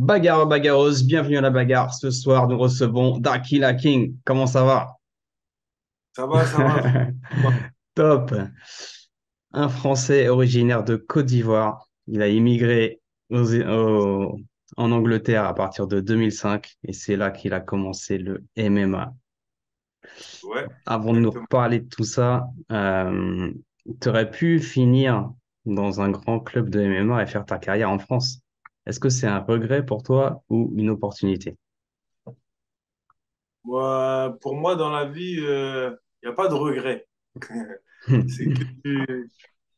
Bagarre bagarreuse, bienvenue à la bagarre. Ce soir, nous recevons Dakila King. Comment ça va? Ça va. Top. Un Français originaire de Côte d'Ivoire. Il a immigré en Angleterre à partir de 2005 et c'est là qu'il a commencé le MMA. Ouais, Avant de nous exactement. parler de tout ça, tu aurais pu finir dans un grand club de MMA et faire ta carrière en France. Est-ce que c'est un regret pour toi ou une opportunité? Pour moi, dans la vie, il n'y a pas de regret. C'est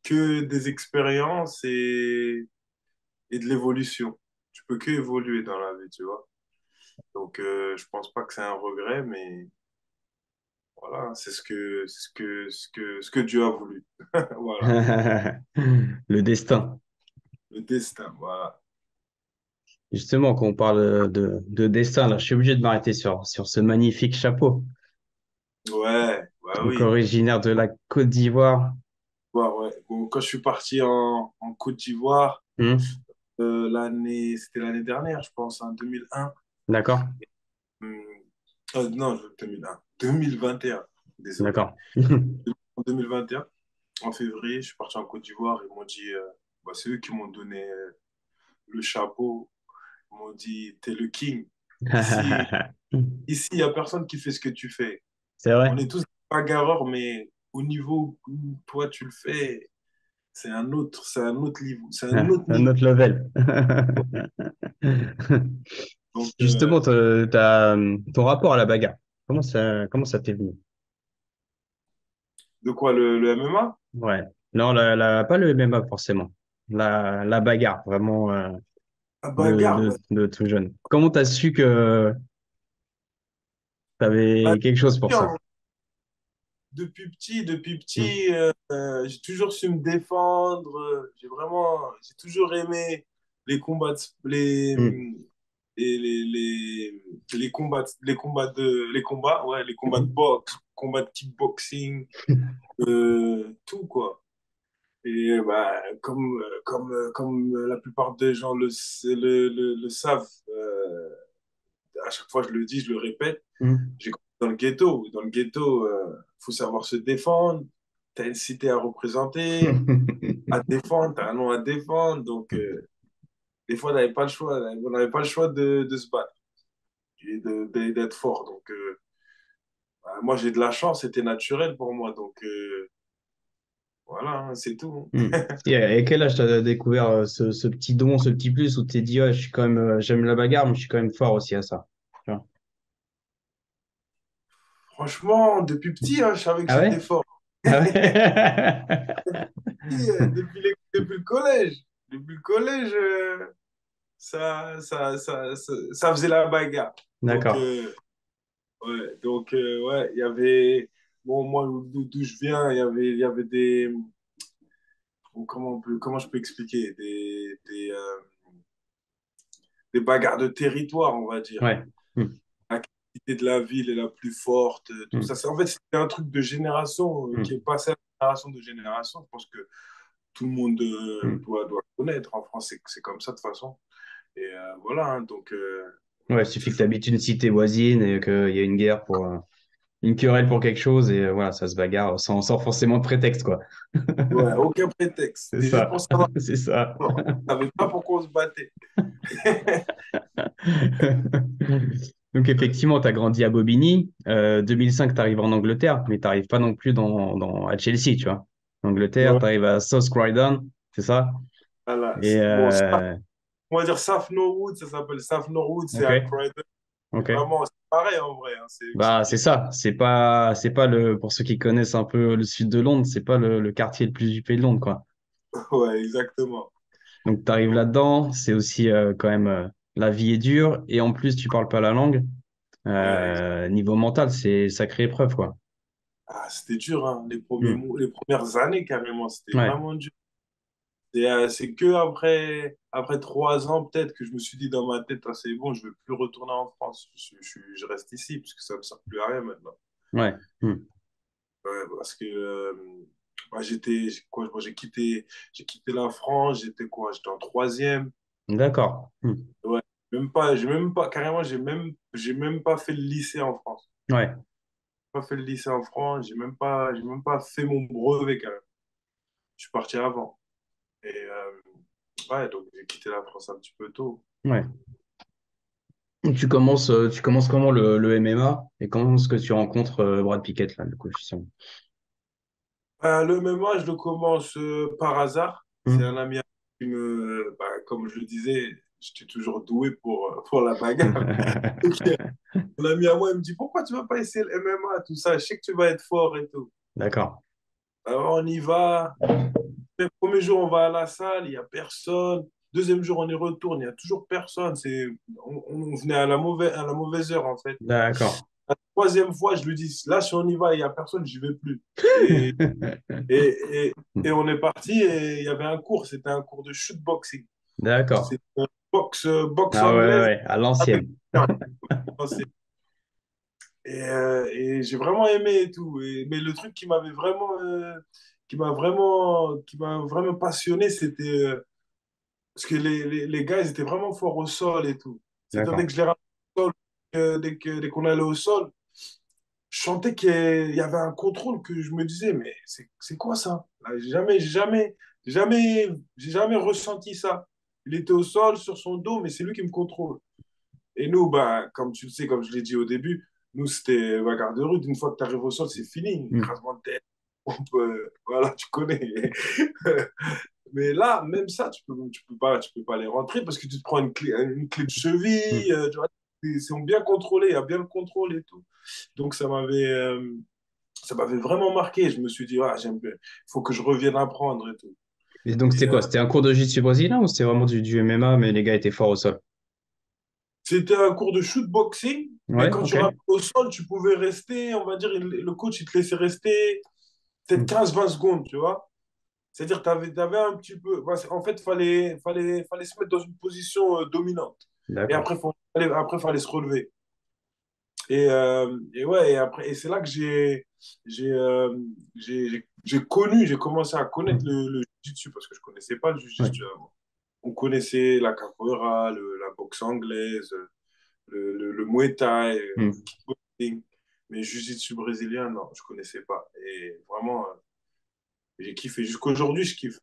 que des expériences et de l'évolution. Tu peux que évoluer dans la vie, tu vois. Donc, je pense pas que c'est un regret, mais voilà, ce que Dieu a voulu. Voilà, Le destin. le destin, voilà. Justement, quand on parle de destin, là, je suis obligé de m'arrêter sur ce magnifique chapeau. Ouais, bah Donc, oui. originaire de la Côte d'Ivoire. Ouais, ouais. Bon, quand je suis parti en Côte d'Ivoire, Hmm, c'était l'année dernière, je pense, en 2001. d'accord, Hum, non, 2001. 2021. Désolé. d'accord. En 2021, en février, je suis parti en Côte d'Ivoire. Ils m'ont dit, c'est eux qui m'ont donné le chapeau. Ils m'ont dit, t'es le king. Ici, ici, il n'y a personne qui fait ce que tu fais. C'est vrai, On est tous bagarreurs, mais au niveau où toi tu le fais, c'est un autre niveau. C'est un autre un niveau. autre level. Donc, Justement, ton rapport à la bagarre, comment ça t'est venu? de quoi le MMA? Ouais. Non, pas le MMA forcément. La bagarre, vraiment La bagarre, de tout jeune. Comment t'as su que bah, t'avais quelque chose pour ça? depuis Hmm. petit, j'ai toujours su me défendre. J'ai toujours aimé les combats, Hmm. les combats, ouais, les combats de Mhm. boxe, combats de kickboxing, tout quoi. Et comme la plupart des gens le savent, à chaque fois je le dis, je le répète. Hmm. J'ai grandi dans le ghetto. Dans le ghetto, faut savoir se défendre. Tu as une cité à représenter, à défendre, tu as un nom à défendre. Donc, des fois, on n'avait pas le choix de se battre et d'être fort. Donc, moi, j'ai de la chance, c'était naturel pour moi. Donc, voilà, hein, c'est tout. Hmm. Et à quel âge t'as découvert ce petit don, ce petit plus où tu t'es dit, ouais, je suis quand même, j'aime la bagarre, mais je suis quand même fort aussi à ça. Tu vois. Franchement, depuis petit, hein, je savais que Ah j'étais ouais? fort. Ah ouais? Depuis le collège. Depuis le collège, ça faisait la bagarre. Donc, D'accord. ouais, il y avait, bon, moi, d'où je viens, il y avait des, bon, comment je peux expliquer, des bagarres de territoire, on va dire. Ouais. Hmm. La qualité de la ville est la plus forte, tout Hmm. ça. En fait, c'était un truc de génération qui est Hmm. passé à génération de génération. Je pense que tout le monde Hmm. doit connaître. En France, c'est comme ça de toute façon. Et voilà, hein, donc, Ouais, il suffit que tu habites une cité voisine et qu'il y a une guerre pour une querelle pour quelque chose et voilà, ça se bagarre sans forcément de prétexte, quoi. ouais, aucun prétexte. C'est C'était juste ça. pour savoir. C'est ça. On ne savait pas pourquoi on se battait. Donc effectivement, tu as grandi à Bobigny. 2005, tu arrives en Angleterre, mais tu n'arrives pas non plus à Chelsea, tu vois. En Angleterre, Ouais, tu arrives à South Croydon, c'est ça? voilà. Et Bon, on va dire Saf Norwood, ça s'appelle Saf Norwood, c'est ok, à Croydon. C'est ok. vraiment, c'est pareil en vrai, hein, c'est Bah c'est expliqué. ça. C'est pas pour ceux qui connaissent un peu le sud de Londres, c'est pas le quartier le plus huppé de Londres, quoi. Ouais, exactement. Donc tu arrives Donc, là-dedans, c'est aussi quand même la vie est dure et en plus tu parles pas la langue. ouais, Niveau mental, c'est sacrée épreuve, quoi. c'était dur, hein, Hmm. les premières années carrément, c'était Ouais. vraiment dur. C'est que après 3 ans peut-être que je me suis dit dans ma tête, ah, c'est bon, je ne veux plus retourner en France. Je reste ici parce que ça ne me sert plus à rien maintenant. Ouais. Hmm. Ouais, parce que bah, moi, j'ai quitté la France, j'étais quoi? J'étais en troisième. D'accord. Hmm. Ouais. carrément, j'ai même pas fait le lycée en France. Ouais, J'ai pas fait le lycée en France, j'ai même pas fait mon brevet quand même. Je suis parti avant. Et ouais, donc j'ai quitté la France un petit peu tôt. ouais. Tu commences comment le MMA et comment est-ce que tu rencontres Brad Pickett, là, le coefficient? Le MMA, je le commence par hasard. C'est un Hmm. ami qui comme je le disais, j'étais toujours doué pour la bagarre. Donc, un ami à moi, il me dit, pourquoi tu vas pas essayer le MMA, tout ça, je sais que tu vas être fort et tout. D'accord. Alors, on y va. Le premier jour, on va à la salle, il n'y a personne. Deuxième jour, on y retourne, il n'y a toujours personne. On venait à la mauvaise heure, en fait. D'accord. La troisième fois, je lui dis, là, si on y va, il n'y a personne, j'y vais plus. Et, et, et, et on est parti et il y avait un cours, c'était un cours de shootboxing. D'accord. C'était boxe Ah ouais, ouais, anglaise ouais, à avec l'ancienne. et j'ai vraiment aimé et tout. Mais le truc qui m'a vraiment passionné, c'était parce que les gars, ils étaient vraiment forts au sol et tout. C'est-à-dire, dès D'accord. que je les ramenais au sol, dès qu'on allait au sol, je sentais qu'il y avait un contrôle que je me disais, mais c'est quoi ça? Là, j'ai jamais ressenti ça. Il était au sol, sur son dos, mais c'est lui qui me contrôle. Et nous, bah, comme tu le sais, comme je l'ai dit au début, nous, c'était bagarre de rue. Une fois que tu arrives au sol, c'est fini. Hmm. Écrasement de tête. Voilà, tu connais. Mais là, même ça, tu peux pas les rentrer parce que tu te prends une clé de cheville. Hmm. Tu vois, ils sont bien contrôlés, il y a bien le contrôle et tout. Donc, ça m'avait vraiment marqué. Je me suis dit, ah, il faut que je revienne apprendre et tout. Et donc, Et, c'était quoi? C'était un cours de jiu-jitsu brésilien ou c'était vraiment du MMA, mais les gars étaient forts au sol? c'était un cours de shootboxing, mais Ouais, quand tu ok. rentres au sol, tu pouvais rester, on va dire, le coach, il te laissait rester peut-être Hmm. 15-20 secondes, tu vois. C'est-à-dire, tu avais un petit peu. En fait, fallait se mettre dans une position dominante. Et D'accord. après, fallait se relever. Et ouais, et c'est là que j'ai commencé à connaître Hmm. le jiu-jitsu parce que je connaissais pas le Ouais. jiu-jitsu avant. On connaissait la capoeira, la boxe anglaise, le muay thai, Hmm. le kickboxing, mais jiu-jitsu brésilien, non, je connaissais pas. Et vraiment, j'ai kiffé. Jusqu'aujourd'hui, je kiffe.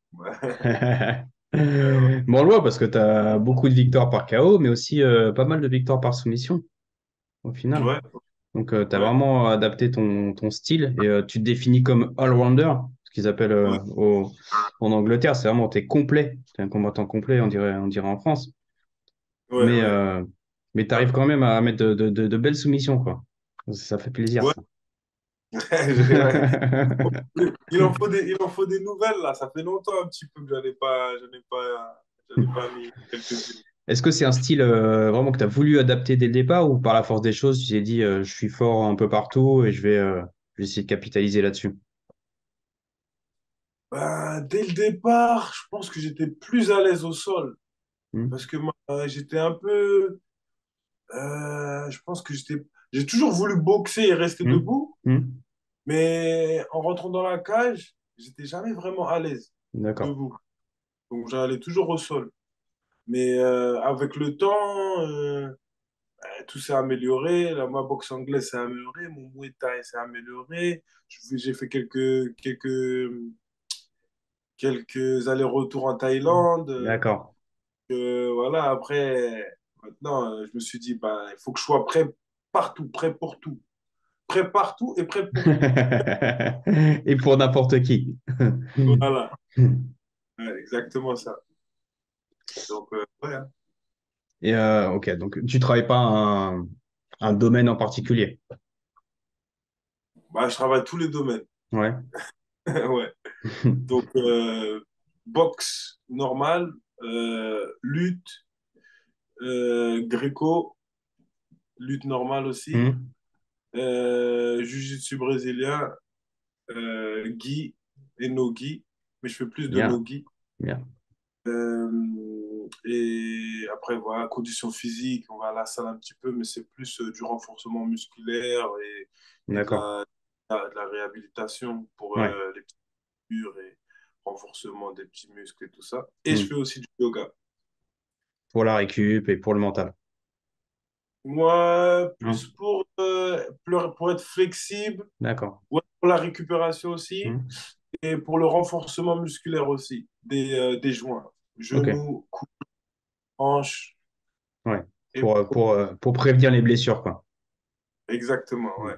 Bon, on le voit parce que tu as beaucoup de victoires par KO, mais aussi pas mal de victoires par soumission au final. Ouais, Donc, tu as ouais, vraiment adapté ton style et tu te définis comme all-rounder, ce qu'ils appellent ouais, en Angleterre. C'est vraiment, tu es complet. Tu es un combattant complet, on dirait en France. ouais, Mais, ouais. euh, mais tu Ah, arrives quand même à mettre de belles soumissions, quoi. Ça fait plaisir, ouais, ça. ouais. Il en faut des nouvelles, là. Ça fait longtemps un petit peu que j'en ai pas mis quelques-unes. Est-ce que c'est un style vraiment que tu as voulu adapter dès le départ ou par la force des choses, tu t'es dit je suis fort un peu partout et je vais essayer de capitaliser là-dessus? Ben, dès le départ, je pense que j'étais plus à l'aise au sol. Hmm. Parce que moi, j'étais un peu. Je pense que j'ai toujours voulu boxer et rester Hmm. debout. Hmm. Mais en rentrant dans la cage, j'étais jamais vraiment à l'aise D'accord. debout. Donc j'allais toujours au sol. Mais avec le temps, tout s'est amélioré. Ma boxe anglaise s'est améliorée, mon muay thai s'est amélioré. J'ai fait quelques allers-retours en Thaïlande. D'accord. Voilà, après, maintenant, je me suis dit, bah, il faut que je sois prêt partout, prêt pour tout. Prêt partout et prêt pour tout. Et pour n'importe qui. Voilà, ouais, exactement ça. Donc, ouais, hein. Et ok, donc tu travailles pas un domaine en particulier. Bah, je travaille tous les domaines. Ouais. Ouais. Donc, boxe normale, lutte, gréco, lutte normale aussi, Hmm. jiu-jitsu brésilien, gi et no-gi, mais je fais plus de Bien, no-gi. bien. Et après, voilà, condition physique, on va à la salle un petit peu, mais c'est plus du renforcement musculaire et D'accord. de la réhabilitation pour Ouais. les petits murs et renforcement des petits muscles et tout ça. Et je Hmm. fais aussi du yoga. Pour la récup et pour le mental. Moi, Non. plus pour être flexible, D'accord. ouais, pour la récupération aussi, Hmm. et pour le renforcement musculaire aussi, des joints, Ok. genoux, coudes, hanches, Ouais. et Pour prévenir les blessures, quoi. exactement, Hmm. ouais.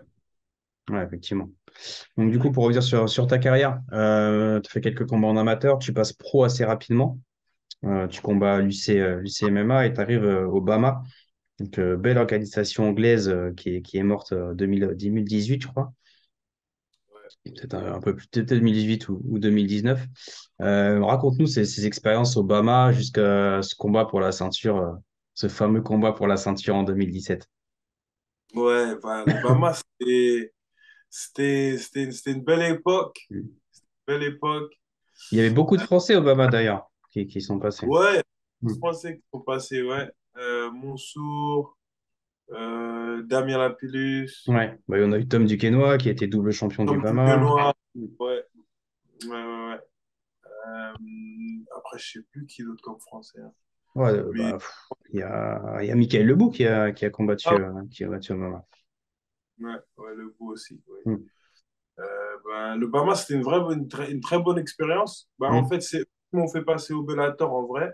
Ouais, effectivement. Donc, du coup, pour revenir sur ta carrière, tu fais quelques combats en amateur, tu passes pro assez rapidement. Tu combats à l'UC MMA et tu arrives au BAMA. Donc, belle organisation anglaise qui est morte en 2018, je crois. Peut-être un peu plus, peut-être 2018 ou 2019. Raconte-nous ces expériences au BAMA jusqu'à ce combat pour la ceinture, ce fameux combat pour la ceinture en 2017. Ouais, bah, le Bama, c'était une belle époque. Belle époque. Il y avait beaucoup de Français au BAMA d'ailleurs qui sont passés. Ouais, Mm. je pensais qu'ils sont passés, ouais. Mansour, Damien Lapillus, Ouais, bah, on a eu Tom Duquesnoy qui a été double champion du Tom BAMA. Duquesnoy. Ouais, ouais, ouais, ouais. Après, je sais plus qui d'autre comme français, hein. Ouais, Mais, il y a Michael Lebou qui a combattu, ah, qui a battu au BAMA. ouais, ouais, le goût aussi, ouais. Mm. Ben, le Bama, c'était une très bonne expérience. Ben, en Mm. fait, c'est eux qui m'ont fait passer au Bellator en vrai.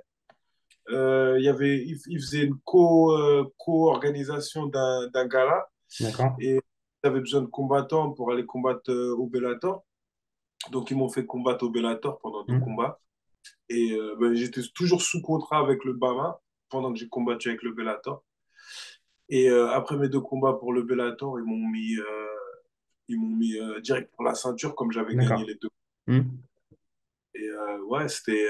Il faisait une co-organisation d'un gala D'accord. et ils avaient besoin de combattants pour aller combattre au Bellator. Donc, ils m'ont fait combattre au Bellator pendant deux Mm. combats. Et ben, j'étais toujours sous contrat avec le Bama pendant que j'ai combattu avec le Bellator. Et après mes deux combats pour le Bellator, ils m'ont mis direct pour la ceinture comme j'avais gagné D'accord. les deux. Mm. Et ouais, c'était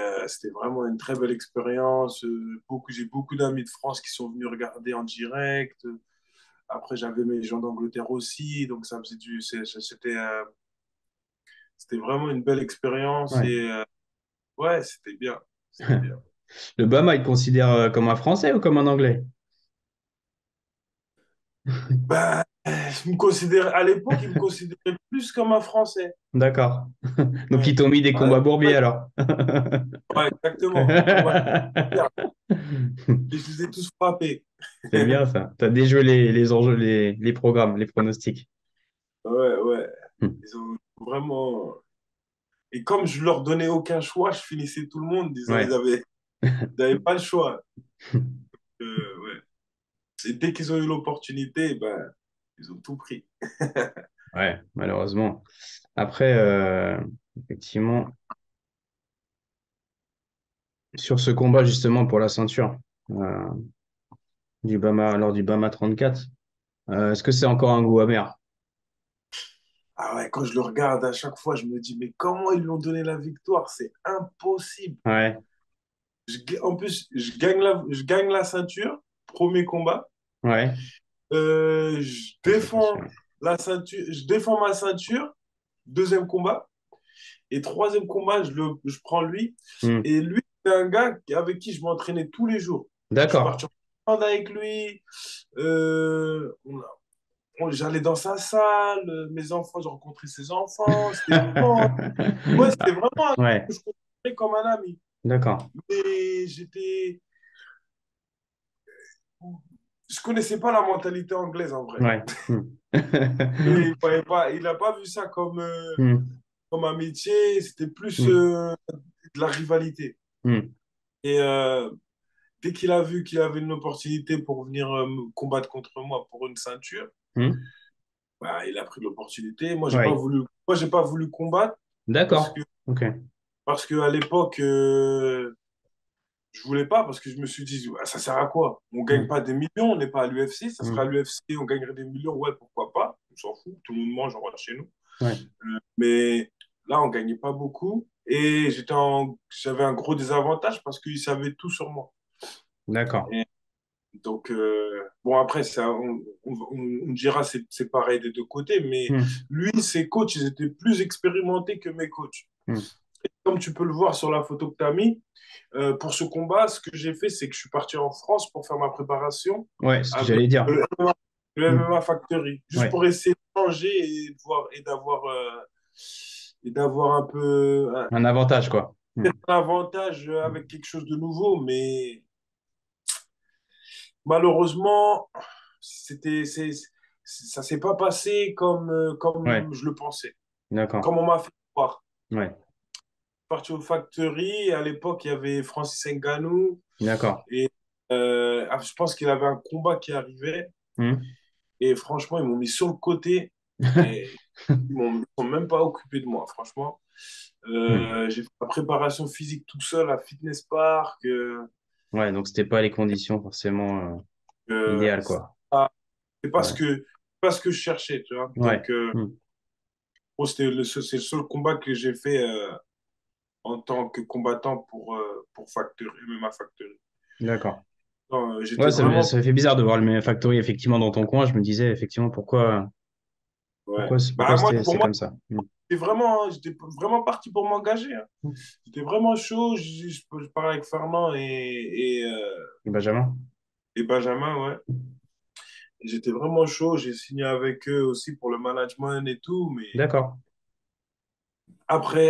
vraiment une très belle expérience. J'ai beaucoup d'amis de France qui sont venus regarder en direct. Après, j'avais mes gens d'Angleterre aussi. Donc, ça faisait c'était vraiment une belle expérience. Ouais. Et ouais, c'était bien. C'était bien. Le Bama, il te considère comme un Français ou comme un Anglais? Bah, à l'époque, ils me considéraient plus comme un Français. D'accord. Donc, Ouais, ils t'ont mis des ouais, combats bourbiers alors. ouais, exactement. Des combats hyper. Et je les ai tous frappés. C'est bien ça. Tu as déjoué les enjeux, les programmes, les pronostics. Ouais, ouais. Hmm. Ils ont vraiment. Et comme je leur donnais aucun choix, je finissais tout le monde disant Ouais. ils avaient pas le choix. Ouais. Et dès qu'ils ont eu l'opportunité, ben, ils ont tout pris. Ouais, malheureusement. Après, effectivement, sur ce combat justement pour la ceinture euh, du Bama, lors du Bama 34, est-ce que c'est encore un goût amer? Ah ouais, quand je le regarde, à chaque fois, je me dis, mais comment ils lui ont donné la victoire? C'est impossible. Ouais, En plus, je gagne la ceinture, premier combat. ouais. Ça, c'est précieux. Je défends ma ceinture, deuxième combat. Et troisième combat, je prends lui. Hmm. Et lui, c'est un gars avec qui je m'entraînais tous les jours. Je suis D'accord. parti en Thaïlande avec lui. J'allais dans sa salle. Mes enfants, j'ai rencontré ses enfants. C'était ouais, c'était vraiment un gars Ouais, que je considérais comme un ami. d'accord. Mais je connaissais pas la mentalité anglaise en vrai. Ouais. Hmm. Et il n'a pas vu ça Hmm. comme un métier. C'était plus Hmm. de la rivalité. Hmm. Et dès qu'il a vu qu'il avait une opportunité pour venir me combattre contre moi pour une ceinture, Hmm. bah, il a pris l'opportunité. Ouais. Moi, j'ai pas voulu combattre parce que, D'accord. Ok. parce que à l'époque, je voulais pas parce que je me suis dit, ah, ça sert à quoi? On gagne Hmm. pas des millions, on n'est pas à l'UFC. Ça sera à Hmm. l'UFC, on gagnerait des millions. Ouais, pourquoi pas? On s'en fout. Tout le monde mange, on rentre chez nous. Ouais. Mais là, on gagnait pas beaucoup et j'avais un gros désavantage parce qu'il savait tout sur moi. D'accord. Donc, bon, après, on dira c'est pareil des deux côtés, mais Hmm. lui, ses coachs, ils étaient plus expérimentés que mes coachs. Hmm. Comme tu peux le voir sur la photo que tu as mis, pour ce combat, ce que j'ai fait, c'est que je suis parti en France pour faire ma préparation Ouais, ce que avec j'allais dire. Le Hmm. MMA Factory, juste Ouais. pour essayer de changer et, de voir, et d'avoir un peu Un avantage, quoi. Hmm. un avantage avec quelque chose de nouveau, mais malheureusement, ça s'est pas passé comme, Ouais, comme je le pensais, d'accord. comme on m'a fait croire. Ouais, Parti au Factory, et à l'époque, il y avait Francis Ngannou, d'accord. et je pense qu'il avait un combat qui arrivait, Hmm. et franchement, ils m'ont mis sur le côté, et ils sont même pas occupés de moi, franchement. Hmm. J'ai fait la préparation physique tout seul à Fitness Park. Ouais, donc c'était pas les conditions forcément idéales, C'est quoi. pas, c'est pas ce Ouais. que, pas ce que je cherchais, tu vois. Ouais. Donc, Hmm. bon, c'est le seul combat que j'ai fait en tant que combattant pour Factory, MMA Factory. D'accord. Non, Ouais, j'étais vraiment. ça fait bizarre de voir le même Factory effectivement dans ton coin. Je me disais effectivement Ouais. pourquoi Bah, moi, pour c'était moi, comme ça. Hmm. j'étais vraiment parti pour m'engager, hein. J'étais vraiment chaud. Je parlais avec Fernand Benjamin? et Benjamin, ouais. J'étais vraiment chaud. J'ai signé avec eux aussi pour le management et tout. Mais D'accord. après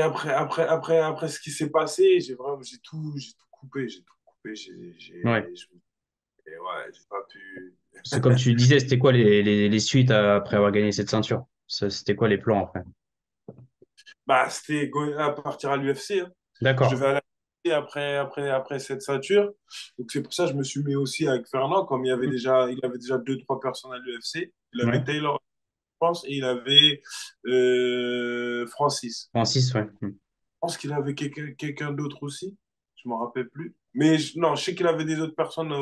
ce qui s'est passé, j'ai tout coupé. J'ai tout coupé. Ouais. Et ouais, j'ai pas pu. C'est comme tu disais, c'était quoi les suites après avoir gagné cette ceinture? C'était quoi les plans après? Bah, c'était à partir à l'UFC, hein. Je devais D'accord. aller à l'UFC après cette ceinture. Donc, c'est pour ça que je me suis mis aussi avec Fernand, comme Hmm. il avait déjà deux, trois personnes à l'UFC. Il avait Ouais. Taylor, je pense, et il avait Francis. Francis, ouais. Hmm. Pense qu'il avait quelqu'un d'autre aussi. Je ne me rappelle plus. Mais non, je sais qu'il avait des autres personnes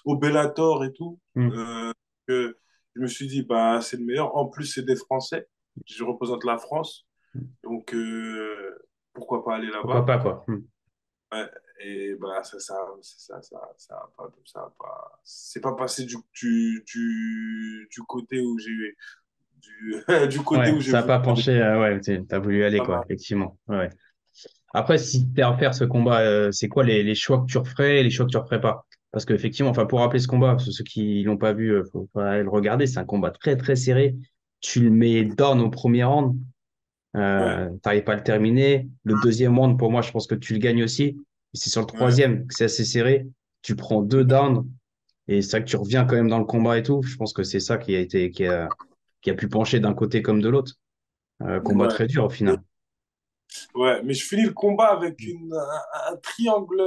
au Bellator et tout. Hmm. Euh, que je me suis dit, bah, c'est le meilleur. En plus, c'est des Français. Je représente la France. Donc, pourquoi pas aller Pourquoi là-bas? pas, quoi. Hmm. Ouais. Et bah, c'est pas passé du côté où j'ai du côté Ouais, où j'ai ça n'a voulu pas aller. penché. Ouais, t'as voulu aller, quoi, effectivement. Ouais, ouais. Après, si tu à refaire ce combat, c'est quoi les choix que tu referais et les choix que tu referais pas? Parce qu'effectivement, enfin, pour rappeler ce combat, ceux qui l'ont pas vu, faut aller le regarder. C'est un combat très, très serré. Tu le mets down au premier round. Ouais, T'arrives pas à le terminer. Le deuxième round, pour moi, je pense que tu le gagnes aussi. Et c'est sur le ouais. troisième que c'est assez serré. Tu prends deux downs et c'est ça que tu reviens quand même dans le combat et tout. Je pense que c'est ça qui a pu pencher d'un côté comme de l'autre. Combat Ouais. très dur au final. Ouais, mais je finis le combat avec un triangle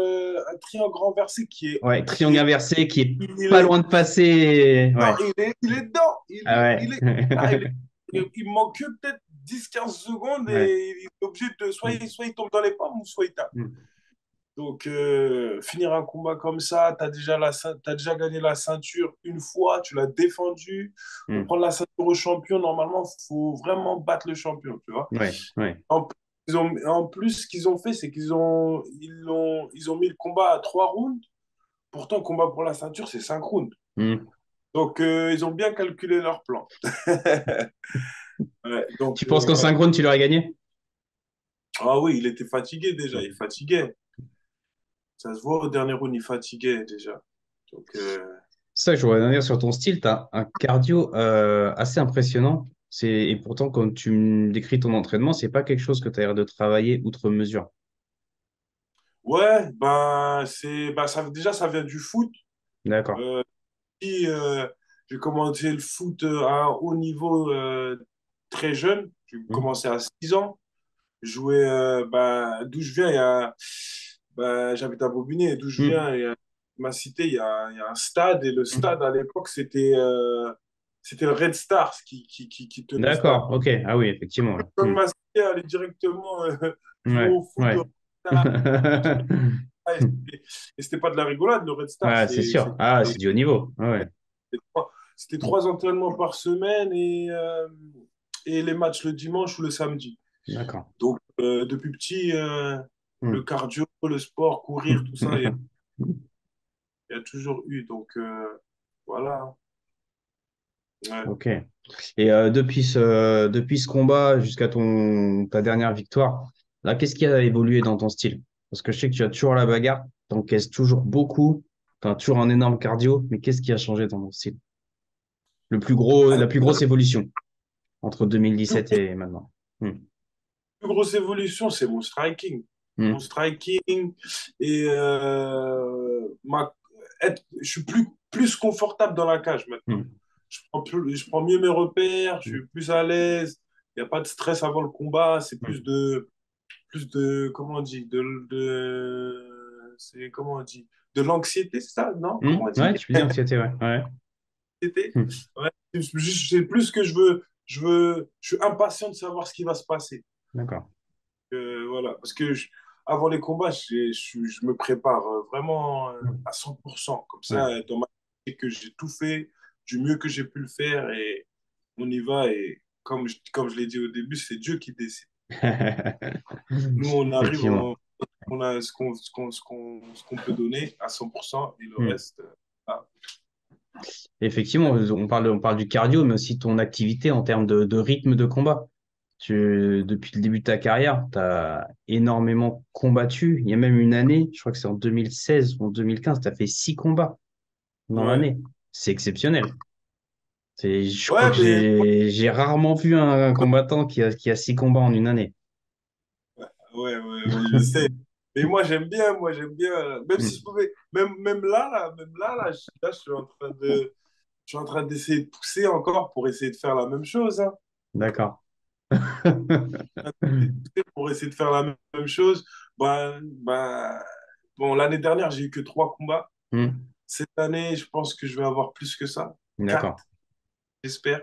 renversé Ouais, triangle inversé qui est il pas est, loin de passer. non, Ouais. il est dedans. Ah Il ouais. est, ah, il manque que peut-être 10 15 secondes Ouais. et il est obligé de, soit il tombe dans les pommes ou soit il tape. Mm. Donc, finir un combat comme ça, t'as déjà gagné la ceinture une fois, tu l'as défendu. Pour Mm. prendre la ceinture au champion, normalement, il faut vraiment battre le champion, tu vois. Ouais, ouais. En, en plus, ce qu'ils ont fait, c'est ils ont mis le combat à 3 rounds. Pourtant, le combat pour la ceinture, c'est 5 rounds. Mm. Donc, ils ont bien calculé leur plan. Ouais, donc, Tu penses qu'en voilà. synchrone, tu l'aurais gagné? Ah oui, il était fatigué déjà, il Mm. fatiguait. Ça se voit au dernier round, il fatiguait déjà. Donc, Ça, je voudrais dire sur ton style, tu as un cardio assez impressionnant. Et pourtant, quand tu me décris ton entraînement, c'est pas quelque chose que tu as l'air de travailler outre mesure. ouais, déjà, ça vient du foot. D'accord. Euh, puis, j'ai commencé le foot à un haut niveau très jeune. J'ai Mm. commencé à 6 ans. Jouer d'où je viens, j'habite à Bobigny, et d'où je Mm. viens, ma cité, il y a un stade, et le Mm. stade à l'époque, c'était le Red Stars qui tenait le stade. D'accord, ok. Ah oui, effectivement. Ouais. Comme Mm. ma cité allait directement jouer Ouais, au foot au ouais. stade, et c'était pas de la rigolade, le Red Star, Ouais, c'est sûr. Ah, c'est du haut niveau. Ouais, c'était 3 entraînements par semaine et les matchs le dimanche ou le samedi. d'accord. Donc, depuis petit, le Mm. cardio, le sport, courir, tout ça, il y a toujours eu. Donc, voilà. Ouais. Ok. Et depuis ce combat jusqu'à ta dernière victoire, là, qu'est-ce qui a évolué dans ton style? Parce que je sais que tu as toujours la bagarre, tu encaisses toujours beaucoup, tu as toujours un énorme cardio, mais qu'est-ce qui a changé dans ton style? La plus La grosse évolution entre plus, 2017 et maintenant. Hmm. plus grosse évolution, c'est mon striking. Mon Hmm. striking et je suis plus confortable dans la cage Hmm. maintenant. je prends mieux mes repères, je Mm. suis plus à l'aise. Il n'y a pas de stress avant le combat. C'est Mm. plus de, comment on dit, c'est, comment on dit, de l'anxiété, c'est ça? Non? Comment on dit? Ouais, tu peux dire anxiété, ouais. Ouais. Anxiété? Mm. Ouais. C'est plus que je suis impatient de savoir ce qui va se passer. D'accord. Voilà, parce que avant les combats, je me prépare vraiment Mm. à 100%. Comme Ouais. ça, dans ma tête, que j'ai tout fait du mieux que j'ai pu le faire et on y va. Et comme je l'ai dit au début, c'est Dieu qui décide. Nous, on arrive, Effectivement. on a ce qu'on peut donner à 100% et le Mm. reste, ah, Effectivement, on parle du cardio, mais aussi ton activité en termes de rythme de combat. Depuis le début de ta carrière, tu as énormément combattu. Il y a même une année, je crois que c'est en 2016 ou en 2015, tu as fait 6 combats dans ouais. l'année. C'est exceptionnel. Je crois Ouais, que mais j'ai rarement vu un combattant qui a 6 combats en une année. ouais, je sais. Mais moi j'aime bien, même si je Hmm. pouvais, même là, je suis en train je suis en train d'essayer de pousser encore pour essayer de faire la même chose, hein. D'accord. Pour essayer de faire la même chose. Bon, l'année dernière, j'ai eu que 3 combats. Hmm. Cette année, je pense que je vais avoir plus que ça. D'accord. 4, j'espère.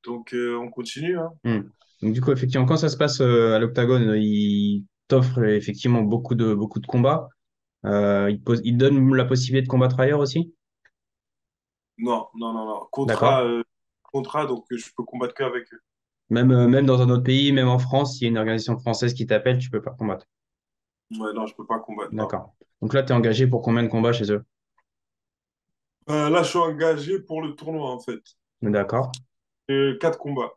Donc, on continue, hein. Hmm. Donc, du coup, effectivement, quand ça se passe à l'Octagone, il t'offre effectivement beaucoup de combats. Il donne la possibilité de combattre ailleurs aussi? Non. D'accord. Contrat, donc je peux combattre qu'avec eux. Même dans un autre pays, même en France, s'il y a une organisation française qui t'appelle, tu peux pas combattre. Ouais, non, je peux pas combattre, non. D'accord. Donc là, tu es engagé pour combien de combats chez eux? Là, je suis engagé pour le tournoi, en fait. D'accord. 4 combats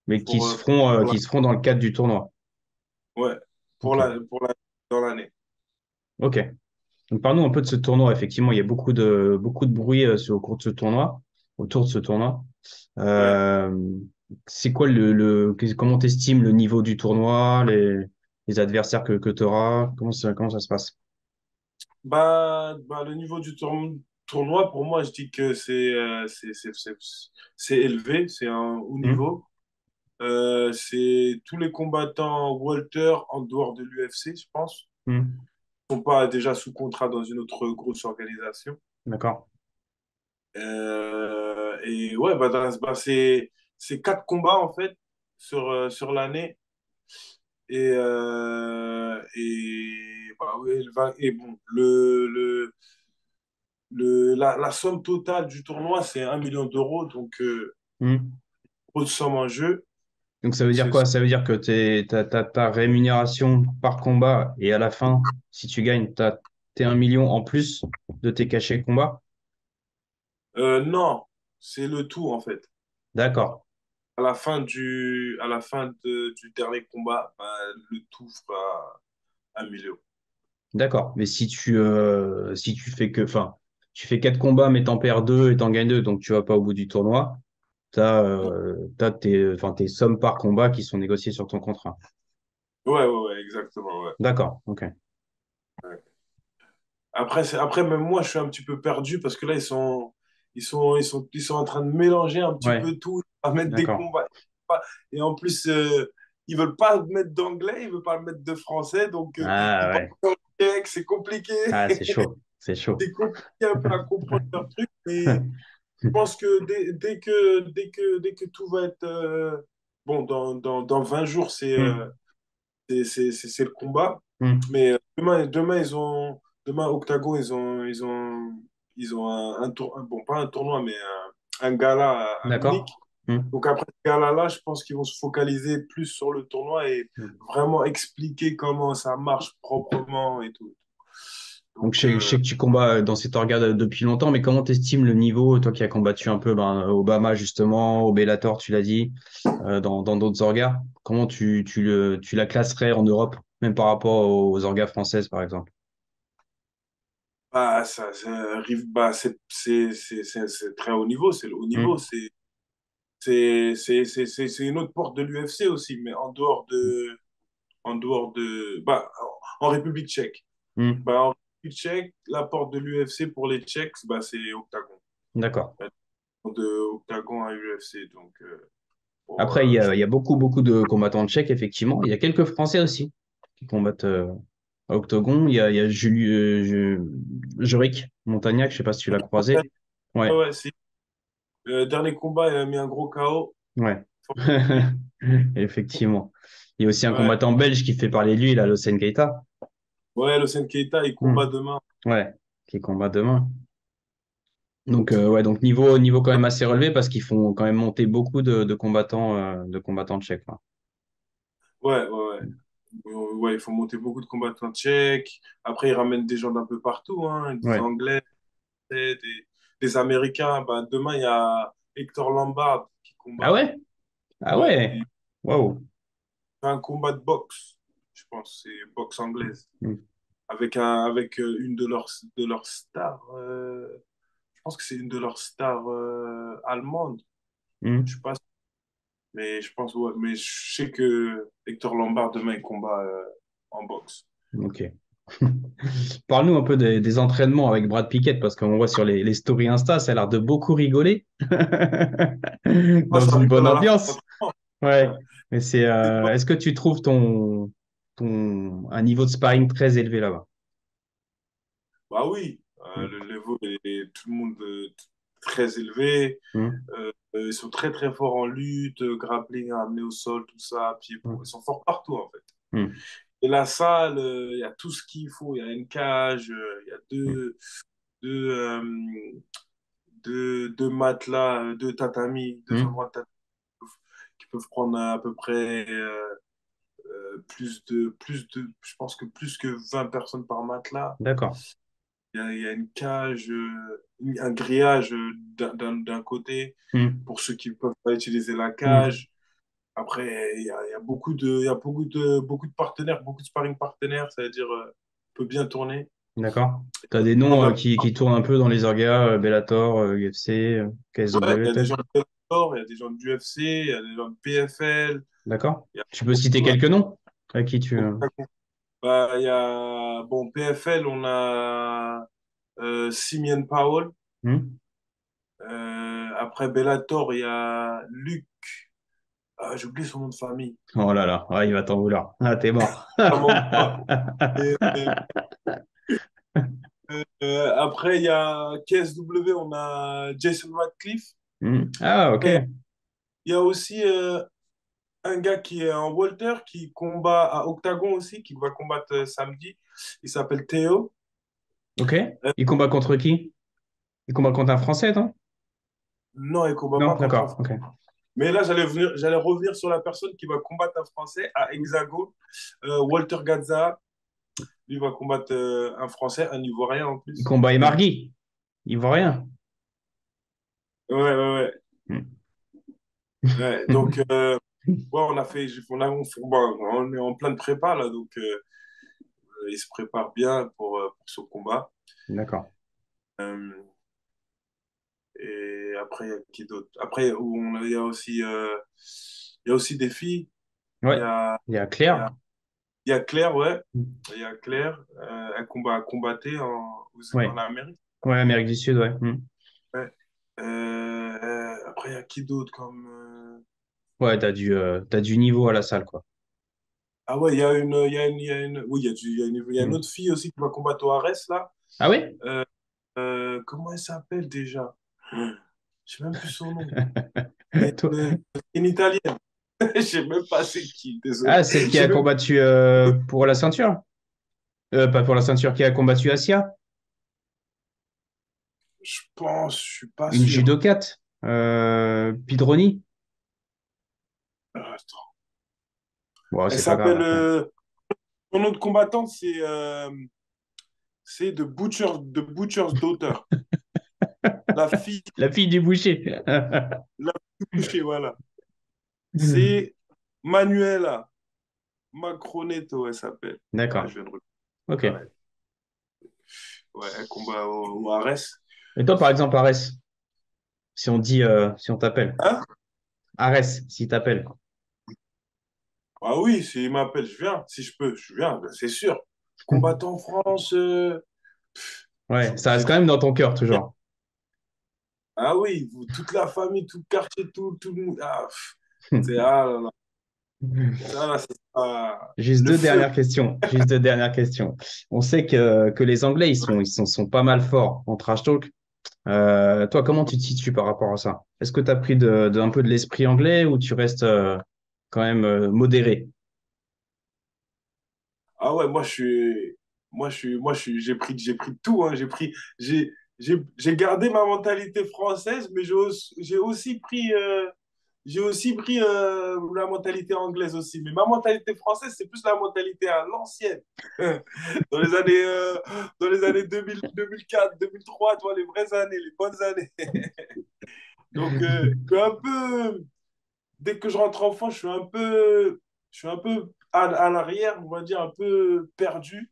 Mais pour qui se feront dans le cadre du tournoi. ouais, Ok. dans l'année. Ok. Donc, parle-nous un peu de ce tournoi. Effectivement, il y a beaucoup de bruit au cours de ce tournoi, autour de ce tournoi. Ouais. Euh, c'est quoi comment t'estimes le niveau du tournoi, les adversaires que tu auras? Comment ça se passe? Le niveau du tournoi, pour moi, je dis que c'est élevé, c'est un haut Hmm. niveau. C'est tous les combattants Walter en dehors de l'UFC, je pense, Hmm. sont pas déjà sous contrat dans une autre grosse organisation. D'accord. Et ouais, c'est 4 combats en fait sur l'année. Ouais, et bon, la somme totale du tournoi, c'est 1 million d'euros, donc Hmm. grosse somme en jeu. Donc ça veut Donc, dire quoi? Ça veut dire que t'as ta rémunération par combat et à la fin, si tu gagnes, t'as tes 1 million en plus de tes cachets combat? non, c'est le tout en fait. D'accord. À la fin du dernier combat, le tout fera 1 million. D'accord. Mais si tu fais enfin, tu fais 4 combats, mais t'en perds 2 et t'en gagnes 2, donc tu vas pas au bout du tournoi, t'as enfin, tes sommes par combat qui sont négociées sur ton contrat. Ouais, exactement, ouais. D'accord. Ok. Ouais. Après, même moi, je suis un petit peu perdu parce que là, ils sont en train de mélanger un petit Ouais. peu tout, à mettre des D'accord. combats. Et en plus, ils veulent pas mettre d'anglais, ils veulent pas mettre de français, donc Ah ils parlent ouais. en grec, c'est compliqué. Ah, c'est chaud. C'est chaud. C'est compliqué un peu à comprendre leur truc, mais je pense que dès que tout va être bon, dans 20 jours, Hmm. c'est le combat. Hmm. Mais demain, Octagon, ils ont bon, pas un tournoi, mais un gala à D'accord. Munich. Hmm. Donc après ce gala-là, je pense qu'ils vont se focaliser plus sur le tournoi et Hmm. vraiment expliquer comment ça marche proprement et tout. Donc, Donc, je sais que tu combats dans cet organe depuis longtemps, mais comment t'estimes le niveau, toi qui as combattu un peu Obama, justement, au Bellator, tu l'as dit, dans d'autres orgas, comment tu la classerais en Europe, même par rapport aux orgas françaises, par exemple? ça arrive, c'est très haut niveau, c'est le haut niveau, Hmm. c'est une autre porte de l'UFC aussi, mais en République tchèque. Hmm. En République tchèque, la porte de l'UFC pour les Tchèques, c'est Octagon. D'accord. de Octagon à UFC. Donc, pour, Après, il y a beaucoup, beaucoup de combattants tchèques, effectivement. Il y a quelques Français aussi qui combattent à Octogon. Il y a Juric Montagnac, je sais pas si tu l'as ouais, croisé. Ouais, ouais, c'est le dernier combat, il a mis un gros KO. ouais. Oui. Effectivement. Il y a aussi un Ouais, combattant belge qui fait parler de lui, là, Hossein Keita. ouais, Lucien Keita, il Hmm. combat demain. Ouais, qui combat demain. Donc, ouais, donc niveau quand même assez relevé parce qu'ils font quand même monter beaucoup de combattants tchèques, quoi. Ouais, ouais, ouais. Ouais, il faut monter beaucoup de combattants tchèques. Après, ils ramènent des gens d'un peu partout, hein, des Ouais. Anglais, des Américains. Bah, demain, il y a Hector Lombard qui Ah combat. ouais? Ah Ouais, ouais. il Waouh. fait un combat de boxe, je pense, c'est boxe anglaise, Hmm. avec une de leurs stars. Je pense que c'est une de leurs stars allemandes. Je Hmm. sais pas, mais je pense, ouais. Mais je sais que Hector Lombard demain il combat en boxe. Ok. Parle-nous un peu des entraînements avec Brad Pickett, parce qu'on voit sur les stories Insta, ça a l'air de beaucoup rigoler. Ah, Dans ça une bonne rigole à la ambiance. fin. Ouais. Mais C'est pas- est-ce que tu trouves un niveau de sparring très élevé là-bas? Bah oui, Hmm. le niveau est tout le monde très élevé. Hmm. Ils sont très très forts en lutte, grappling, amené au sol, tout ça, pieds points. Ils sont forts partout en fait. Hmm. Et la salle, il y a tout ce qu'il faut. Il y a une cage, il y a Hmm. deux, deux matelas, deux tatamis, deux Hmm. endroits de tatami qui peuvent prendre à peu près je pense que plus que 20 personnes par matelas. D'accord. Il y a une cage, un grillage d'un côté Hmm. pour ceux qui ne peuvent pas utiliser la Hmm. cage. Après, il y a beaucoup de partenaires, beaucoup de sparring partenaires, ça veut dire on peut bien tourner. D'accord. Tu as des noms Ouais, qui tournent un peu dans les orgas, Bellator, UFC, il KSW y a des peut-être? gens de Bellator, il y a des gens de UFC, il y a des gens de PFL, D'accord. il y a, Tu peux citer ouais, quelques noms à qui tu... bah, il y a bon, PFL, on a Simien Powell. Hmm. Après Bellator, il y a Luc. Ah, j'ai oublié son nom de famille. Oh là là, ouais, il va t'en vouloir. Ah, t'es mort. Vraiment pas. Après, il y a KSW, on a Jason Radcliffe. Hmm. Ah, ok. Après, il y a aussi un gars qui est en Walter, qui combat à Octagon aussi, qui va combattre samedi. Il s'appelle Théo. Ok. Euh, Il combat contre qui? Il combat contre un Français, non? non, il combat Non, pas contre un d'accord. Français. Ok. Mais là, j'allais revenir sur la personne qui va combattre un Français à Hexagone, Walter Gazza. Lui va combattre un Français, un Ivoirien en Il plus. combat Emargui. Il voit rien. Ouais, ouais, ouais. Hmm. Ouais, donc, ouais, on a fait, bon, on est en plein de prépa là, donc il se prépare bien pour ce combat. D'accord. Euh, et après, il y a qui d'autre? Après, il y a aussi des filles. Il Ouais. y a, Il y a il y Claire. a, il y a Claire, ouais. Hmm. Il y a Claire. Elle combattait en Ouais. Amérique. Ouais, Amérique du Sud, ouais. Hmm. Ouais. Après, il y a qui d'autre comme. Ouais, t'as du niveau à la salle, quoi. Ah ouais, oui, il y a une Hmm. autre fille aussi qui va combattre au Ares, là. Ah oui? Euh, comment elle s'appelle déjà? Je sais même plus son nom. Toi- Une, une Italienne. Je sais même pas c'est qui, désolé. Ah, celle Je qui sais a même, combattu pour la ceinture? Pas pour la ceinture, qui a combattu Asia? je suis pas Une sûr. judokate? Pidroni? Attends. Bon, Elle c'est pas s'appelle, grave. Ouais. son autre combattante, c'est The Butcher's Daughter. La fille, La fille du boucher. la fille couchée, voilà. C'est Manuela Macronetto, elle s'appelle. Ah, D'accord. je viens de Ok. regarder. Ouais, elle combat au Ares. Et toi, par exemple, Arès, si on t'appelle. Hein? Arès, s'il t'appelle. Ah oui, s'il m'appelle, je viens. Si je peux, je viens, ben, c'est sûr. Combattant en France, Ouais, ça j'ai reste quand trop. même dans ton cœur, toujours. Ah oui, toute la famille, tout le quartier, tout le monde. Ah, c'est ah là là, ça là, c'est Juste le deux feu. dernières questions. Juste deux dernières questions. On sait que les Anglais, sont pas mal forts en trash talk. Toi, comment tu te situes par rapport à ça? Est-ce que tu as pris un peu de l'esprit anglais ou tu restes quand même modéré? Ah ouais, j'ai pris tout, hein. J'ai gardé ma mentalité française, mais j'ai aussi pris la mentalité anglaise aussi. Mais ma mentalité française, c'est plus la mentalité à l'ancienne. Dans les années, euh, dans les années 2000, 2004, 2003, tu vois, les vraies années, les bonnes années. Donc, je suis un peu, dès que je rentre en France, je suis un peu à l'arrière, on va dire, un peu perdu.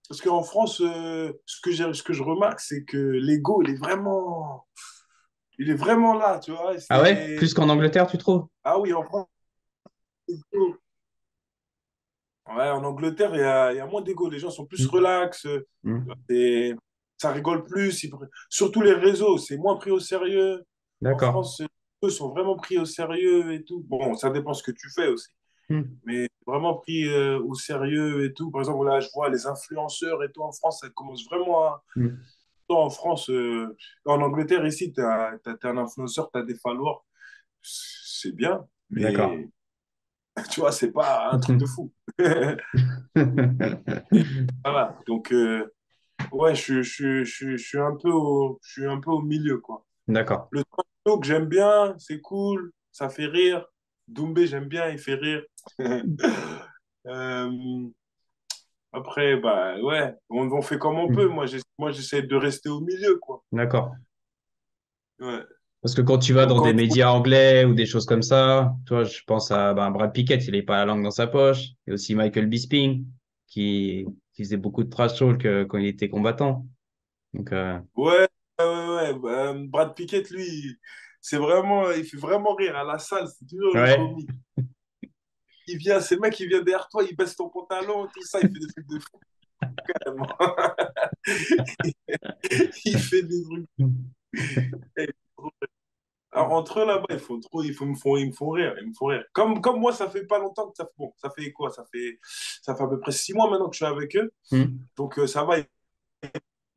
Parce qu'en France, ce que je remarque, c'est que l'ego, il est vraiment là, tu vois. Ah ouais? Plus qu'en Angleterre, tu trouves? Ah oui, en France, l'ego. Ouais, en Angleterre, il y a moins d'ego. Les gens sont plus Hmm. relax. Hmm. Et ça rigole plus. Surtout les réseaux, c'est moins pris au sérieux. En D'accord. France, eux sont vraiment pris au sérieux et tout. Bon, ça dépend ce que tu fais aussi. Hmm. Mais vraiment pris au sérieux et tout. Par exemple, là, je vois les influenceurs et tout en France, ça commence vraiment à. Hmm. Toi, en France, en Angleterre, ici, t'es un influenceur, tu as des followers, c'est bien, D'accord. mais tu vois, c'est pas un truc de fou. Voilà, donc, ouais, je suis un peu au milieu, quoi. D'accord. Le que j'aime bien, c'est cool, ça fait rire. Doumbé, j'aime bien, il fait rire. Euh, après, bah ouais, on fait comme on peut. Hmm. Moi, j'essaie de rester au milieu, quoi. D'accord. Ouais. Parce que quand tu vas Donc, dans des quand tu... médias anglais ou des choses comme ça, toi, je pense à ben, Brad Pickett, il n'est pas la langue dans sa poche. Et aussi Michael Bisping, qui faisait beaucoup de trash talk quand il était combattant. Donc, Ouais, Brad Pickett, lui, il fait vraiment rire à la salle, c'est toujours le ouais. comique. C'est le mec qui vient derrière toi, il baisse ton pantalon, tout ça, il fait des trucs de fou, carrément. Il fait des trucs. Alors, entre eux là-bas, ils me font rire, ils me font rire. Comme moi, ça fait pas longtemps que bon, ça fait quoi? Ça fait à peu près 6 mois maintenant que je suis avec eux. Hmm. Donc, ça va, ils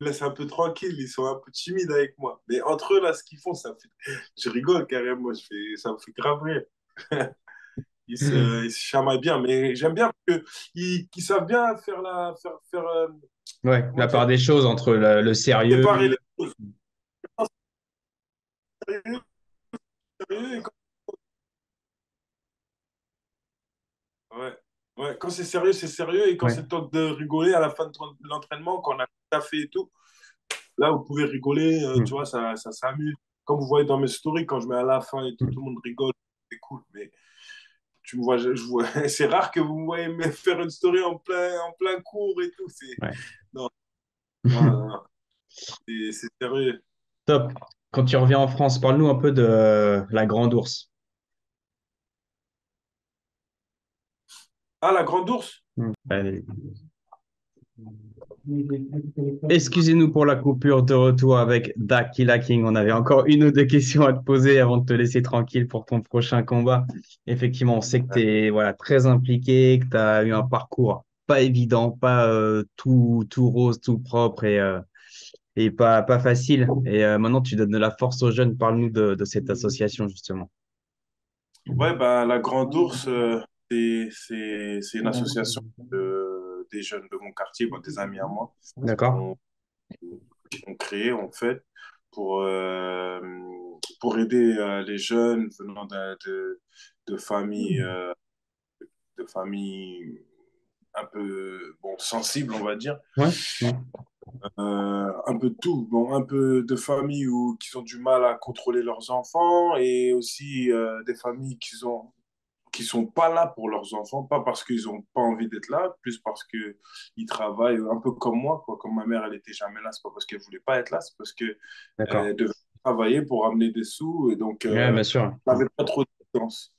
me laissent un peu tranquille, ils sont un peu timides avec moi. Mais entre eux, là, ce qu'ils font, je rigole carrément, ça me fait grave rire. Ils se chamaillent bien, mais j'aime bien parce qu'ils savent bien Ouais, comment la dire, part des choses entre le sérieux. séparer les choses. Sérieux, sérieux, ouais. Ouais, quand c'est sérieux, c'est sérieux. Et quand Ouais. c'est le temps de rigoler à la fin de l'entraînement, quand on a tout à fait et tout, là, vous pouvez rigoler, tu vois, Hmm. ça s'amuse. Comme vous voyez dans mes stories, quand je mets à la fin et tout le Hmm. monde rigole, c'est cool. Mais tu me vois, c'est rare que vous me voyez me faire une story en plein cours et tout. Ouais. Non, non, non, c'est sérieux. Top. Quand tu reviens en France, parle-nous un peu de la Grande Ourse. Ah, la grande ours? Hmm. Excusez-nous pour la coupure de retour avec Dakila King. On avait encore une ou deux questions à te poser avant de te laisser tranquille pour ton prochain combat. Effectivement, on sait que tu es voilà, très impliqué, que tu as eu un parcours pas évident, pas tout rose, tout propre et pas facile. Et maintenant, tu donnes de la force aux jeunes. Parle-nous de cette association, justement. Ouais, bah, la Grande Ourse, c'est une association des jeunes de mon quartier, bon, des amis à moi, D'accord? ont, ont créé en fait pour, pour aider les jeunes venant de familles, de familles un peu bon, sensibles, on va dire. Ouais. Ouais. Un peu de tout, bon, un peu de familles qui ont du mal à contrôler leurs enfants et aussi des familles qui sont pas là pour leurs enfants, pas parce qu'ils ont pas envie d'être là, plus parce que ils travaillent un peu comme moi, quoi. Comme ma mère, elle était jamais là, c'est pas parce qu'elle voulait pas être là, c'est parce que D'accord. elle devait travailler pour amener des sous et donc Ouais, bien sûr. elle n'avait pas trop de guidance.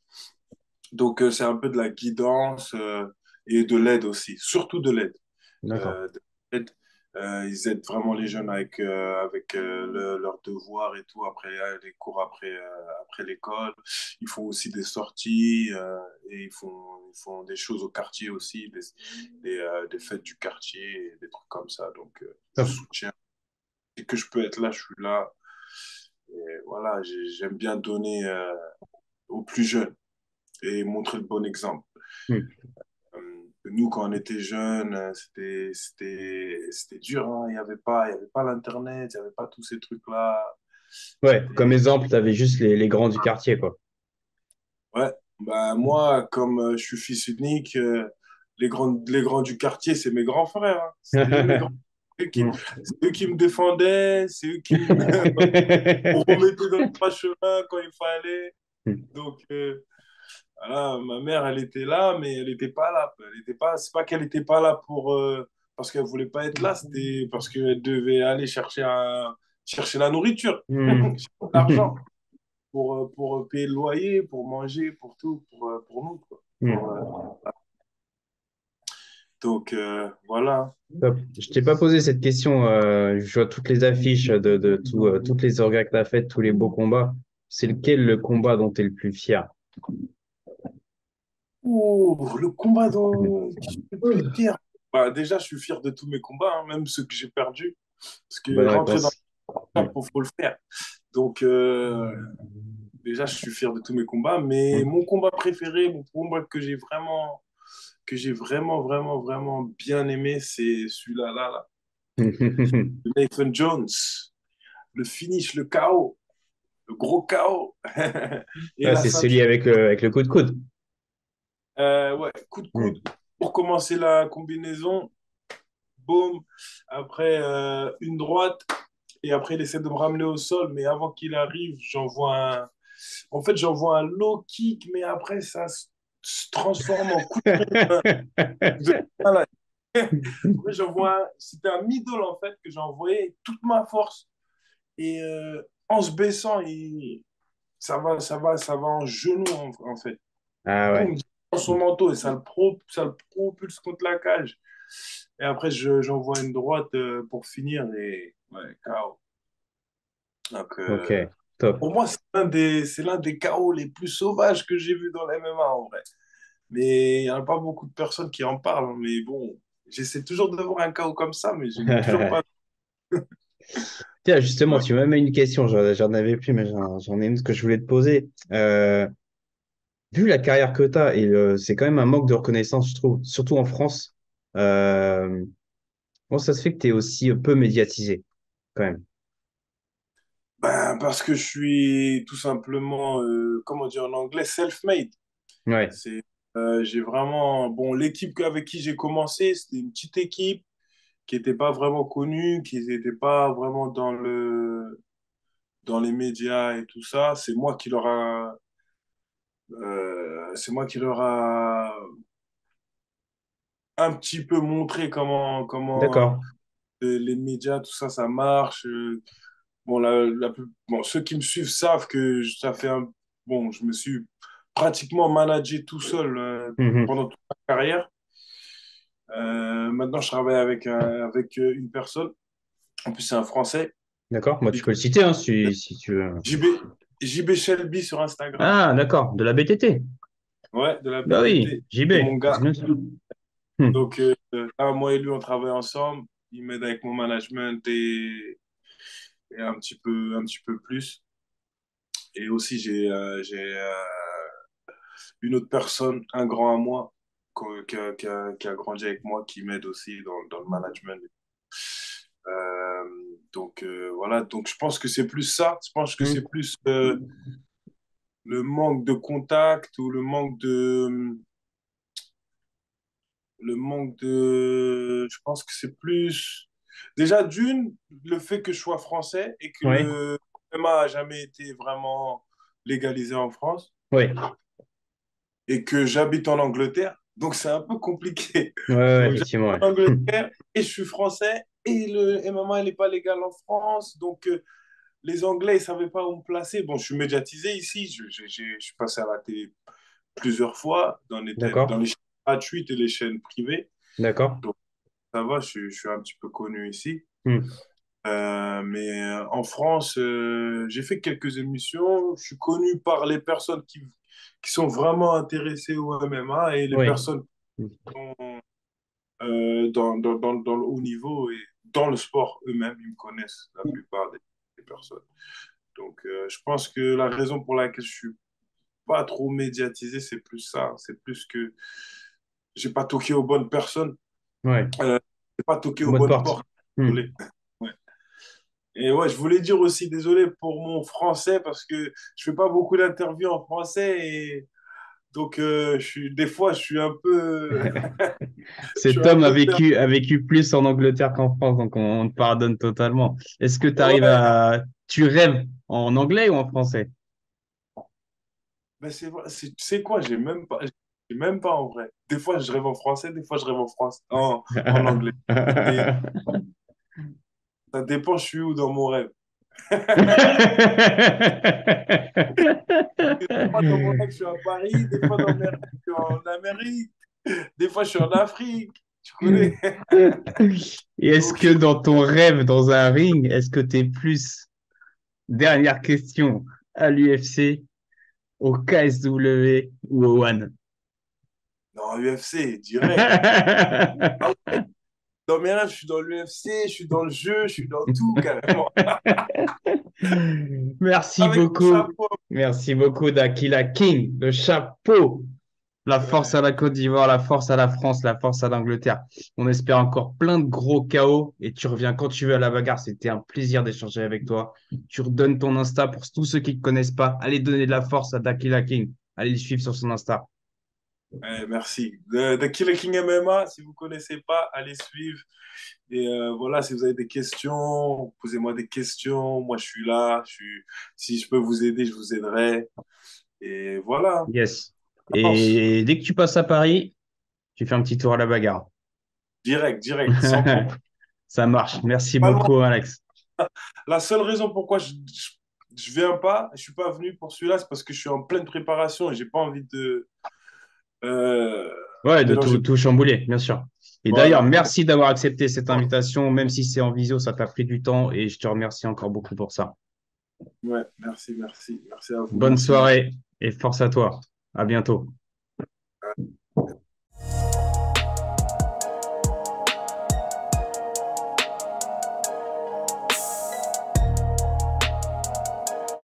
Donc c'est un peu de la guidance et de l'aide aussi, surtout de l'aide. D'accord. De l'aide. Ils aident vraiment les jeunes avec leurs devoirs et tout, après les cours après l'école. Ils font aussi des sorties et ils font des choses au quartier aussi, des fêtes du quartier, et des trucs comme ça. Donc, je Top. soutiens. Dès que je peux être là, je suis là. Et voilà, j'aime bien donner aux plus jeunes et montrer le bon exemple. Hmm. Nous, quand on était jeunes, c'était dur, hein. Il y avait pas l'Internet, il n'y avait pas tous ces trucs-là. Ouais, comme C'était... exemple, tu avais juste les grands du quartier, quoi. Ouais, bah, moi, comme je suis fils unique, les grands du quartier, c'est mes grands frères, hein. C'est eux, mes grands. Hmm. C'est eux qui me défendaient, c'est eux qui me remettaient dans le droit chemin quand il fallait. Donc, voilà, ma mère, elle était là, mais elle n'était pas là. Elle était pas, c'est pas qu'elle n'était pas là parce qu'elle voulait pas être là, c'était parce qu'elle devait aller chercher la nourriture, Hmm. chercher l'argent pour payer le loyer, pour manger, pour tout, pour nous, quoi. Hmm. Donc, voilà. Top. Je t'ai pas posé cette question. Je vois toutes les affiches de tout, toutes les orgas que tu as faites, tous les beaux combats. C'est lequel le combat dont tu es le plus fier? Ouh, le combat dont je suis le plus fier. Bah, déjà, je suis fier de tous mes combats, hein, même ceux que j'ai perdus. Parce que Bonne rentrer dans réponse. le Hmm. camp, il faut le faire. Donc, déjà, je suis fier de tous mes combats, mais Hmm. mon combat préféré, mon combat que j'ai vraiment, vraiment bien aimé, c'est celui-là, là. De Nathan Jones. Le finish, le KO, le gros KO. Et Ah, la c'est celui ceinture. avec le coup de coude. Ouais, coup de coude Hmm. pour commencer la combinaison. Boum. Après, une droite. Et après, il essaie de me ramener au sol. Mais avant qu'il arrive, en fait, j'envoie un low kick. Mais après, se transforme en coup de malade. Après, c'était un middle, en fait, que j'ai envoyé avec toute ma force. Et en se baissant, ça va en genou, en fait. Ah ouais. Boum, dans son manteau. Et ça le propulse contre la cage. Et après, j'envoie une droite pour finir. Et ouais, KO. Donc, Ok, top. pour moi, c'est l'un des KO les plus sauvages que j'ai vu dans la MMA, en vrai. Mais il n'y a pas beaucoup de personnes qui en parlent. Mais bon, j'essaie toujours de voir un KO comme ça, mais je n'ai toujours pas. Tiens, justement, Ouais. tu m'as mis une question, j'en avais plus, mais j'en ai une que je voulais te poser. Vu la carrière que tu as, et c'est quand même un manque de reconnaissance, je trouve, surtout en France, euh, comment ça se fait que tu es aussi peu médiatisé, quand même? Ben, parce que je suis tout simplement, comment dire en anglais, self-made. Ouais, C'est, j'ai vraiment, bon, l'équipe avec qui j'ai commencé, c'était une petite équipe qui n'était pas vraiment connue, qui n'était pas vraiment dans les médias et tout ça. C'est moi qui leur a un petit peu montré comment d'accord. les médias, tout ça, ça marche. Bon, bon, ceux qui me suivent savent que ça fait bon, je me suis pratiquement managé tout seul Mhm. pendant toute ma carrière. Maintenant, je travaille avec une personne. En plus, c'est un Français. D'accord, moi Il- tu peux le citer hein, si tu veux. JB, JB Shelby sur Instagram. Ah, d'accord, de la BTT. Ouais, de la Bah oui, BTT. JB. C'est mon gars. Bien sûr. Hmm. Donc, là, moi et lui, on travaille ensemble. Il m'aide avec mon management et un petit peu plus. Et aussi, j'ai une autre personne, un grand à moi, qui a grandi avec moi, qui m'aide aussi dans le management. Euh, donc, voilà, donc je pense que c'est plus ça. Je pense que c'est Hmm. plus le manque de contact ou je pense que c'est plus. Déjà, d'une, le fait que je sois français et que Ouais, le MMA a jamais été vraiment légalisé en France ouais, et que j'habite en Angleterre. Donc, c'est un peu compliqué. ouais, ouais, Donc, j'habite effectivement, ouais. en Hmm. Angleterre et je suis français et le MMA, il n'est pas légal en France. Donc, les Anglais, ils ne savaient pas où me placer. Bon, je suis médiatisé ici. Je suis passé à la télé plusieurs fois dans D'accord, les chaînes gratuites et les chaînes privées. d'accord. ça va, je suis un petit peu connu ici. Hmm. Mais en France, j'ai fait quelques émissions. Je suis connu par les personnes qui sont vraiment intéressées au MMA et les Oui. personnes qui sont dans le haut niveau et dans le sport eux-mêmes, ils me connaissent, la plupart des personnes. Donc, je pense que la raison pour laquelle je suis pas trop médiatisé, c'est plus ça. C'est plus que j'ai pas toqué aux bonnes personnes, Ouais. euh, j'ai pas toqué aux Mot de bonnes porte. portes. Hmm. Désolé. Ouais. Et ouais, je voulais dire aussi désolé pour mon français parce que je fais pas beaucoup d'interviews en français et donc des fois je suis un peu je suis Cet un homme peu perdu. a vécu plus en Angleterre qu'en France, donc on te pardonne totalement. Est-ce que tu arrives Ouais, à... Tu rêves en anglais ou en français? mais tu sais quoi, j'ai même pas en vrai. Des fois je rêve en français, des fois je rêve en anglais. Et ça dépend, je suis où dans mon rêve. Des fois dans mon rêve, je suis à Paris, des fois dans mes rêves, je suis en Amérique, des fois je suis en Afrique, tu connais. Et est-ce Donc, que dans ton rêve, dans un ring, est-ce que tu es plus, dernière question, à l'UFC, au KSW ou au One? dans l'UFC, direct. Ah ouais, dans mes rêves, je suis dans l'UFC, je suis dans le jeu, je suis dans tout, carrément. Merci Avec mon beaucoup. chapeau. Merci beaucoup d'Aquila King, le chapeau. La force Ouais, à la Côte d'Ivoire, la force à la France, la force à l'Angleterre. On espère encore plein de gros chaos et tu reviens quand tu veux à la bagarre. C'était un plaisir d'échanger avec toi. Tu redonnes ton Insta pour tous ceux qui ne te connaissent pas. Allez donner de la force à Dakila King. Allez le suivre sur son Insta. ouais, merci. De Killer King MMA, si vous ne connaissez pas, allez suivre. Et voilà, si vous avez des questions, posez-moi des questions. Moi, je suis là. Si je peux vous aider, je vous aiderai. Et voilà. Yes. Avance. Et dès que tu passes à Paris, tu fais un petit tour à la bagarre. Direct, direct, 100%. Ça marche. Merci Pas loin. beaucoup, Alex. La seule raison pourquoi je viens pas, je suis pas venu pour celui-là, c'est parce que je suis en pleine préparation et j'ai pas envie de euh, Ouais, de mélanger. tout chambouler, bien sûr. Et d'ailleurs, Voilà. merci d'avoir accepté cette invitation, même si c'est en visio, ça t'a pris du temps et je te remercie encore beaucoup pour ça. Ouais, merci, merci. Merci à vous. Bonne Merci, merci. soirée et force à toi. À bientôt.